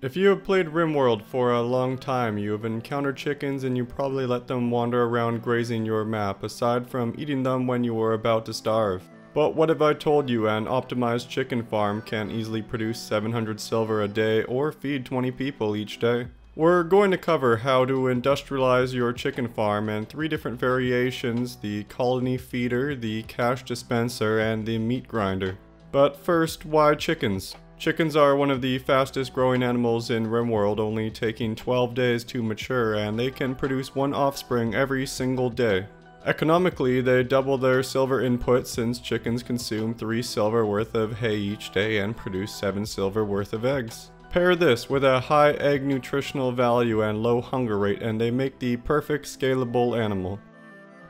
If you have played Rimworld for a long time, you have encountered chickens and you probably let them wander around grazing your map, aside from eating them when you were about to starve. But what if I told you an optimized chicken farm can easily produce 700 silver a day or feed 20 people each day? We're going to cover how to industrialize your chicken farm and 3 different variations: the colony feeder, the cash dispenser, and the meat grinder. But first, why chickens? Chickens are one of the fastest growing animals in Rimworld, only taking 12 days to mature, and they can produce 1 offspring every single day. Economically, they double their silver input since chickens consume 3 silver worth of hay each day and produce 7 silver worth of eggs. Pair this with a high egg nutritional value and low hunger rate and they make the perfect scalable animal.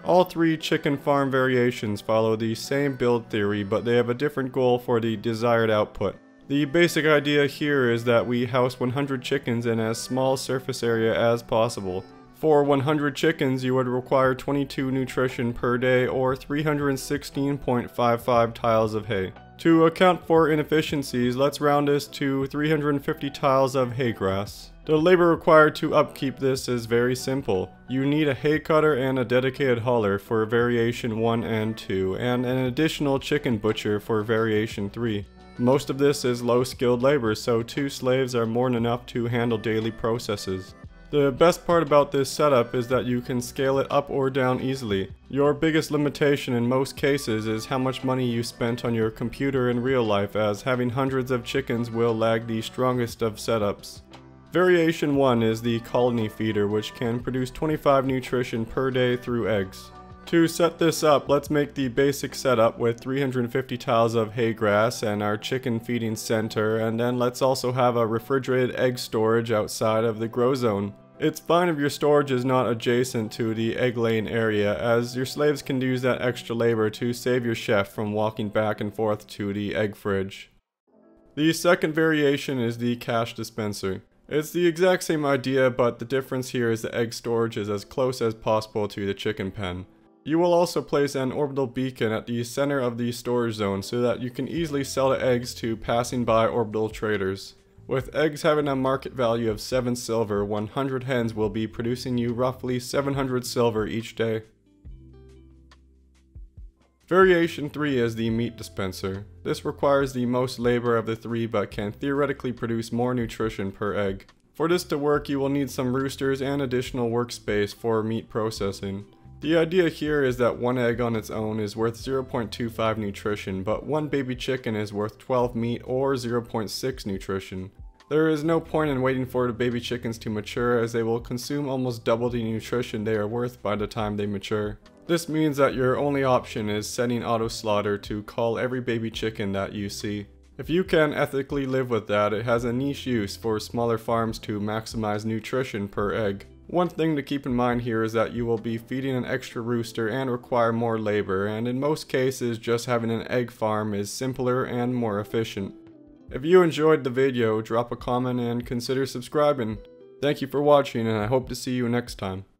All 3 chicken farm variations follow the same build theory, but they have a different goal for the desired output. The basic idea here is that we house 100 chickens in as small surface area as possible. For 100 chickens, you would require 22 nutrition per day or 316.55 tiles of hay. To account for inefficiencies, let's round this to 350 tiles of hay grass. The labor required to upkeep this is very simple. You need a hay cutter and a dedicated hauler for variation 1 and 2, and an additional chicken butcher for variation 3. Most of this is low-skilled labor, so 2 slaves are more than enough to handle daily processes. The best part about this setup is that you can scale it up or down easily. Your biggest limitation in most cases is how much money you spent on your computer in real life, as having hundreds of chickens will lag the strongest of setups. Variation 1 is the colony feeder, which can produce 25 nutrition per day through eggs. To set this up, let's make the basic setup with 350 tiles of hay grass and our chicken feeding center, and then let's also have a refrigerated egg storage outside of the grow zone. It's fine if your storage is not adjacent to the egg laying area, as your slaves can use that extra labor to save your chef from walking back and forth to the egg fridge. The second variation is the cash dispenser. It's the exact same idea, but the difference here is the egg storage is as close as possible to the chicken pen. You will also place an orbital beacon at the center of the storage zone so that you can easily sell the eggs to passing by orbital traders. With eggs having a market value of 7 silver, 100 hens will be producing you roughly 700 silver each day. Variation 3 is the meat dispenser. This requires the most labor of the 3 but can theoretically produce more nutrition per egg. For this to work, you will need some roosters and additional workspace for meat processing. The idea here is that 1 egg on its own is worth 0.25 nutrition, but 1 baby chicken is worth 12 meat or 0.6 nutrition. There is no point in waiting for the baby chickens to mature, as they will consume almost double the nutrition they are worth by the time they mature. This means that your only option is setting auto slaughter to cull every baby chicken that you see. If you can ethically live with that, it has a niche use for smaller farms to maximize nutrition per egg. One thing to keep in mind here is that you will be feeding an extra rooster and require more labor, and in most cases just having an egg farm is simpler and more efficient. If you enjoyed the video, drop a comment and consider subscribing. Thank you for watching, and I hope to see you next time.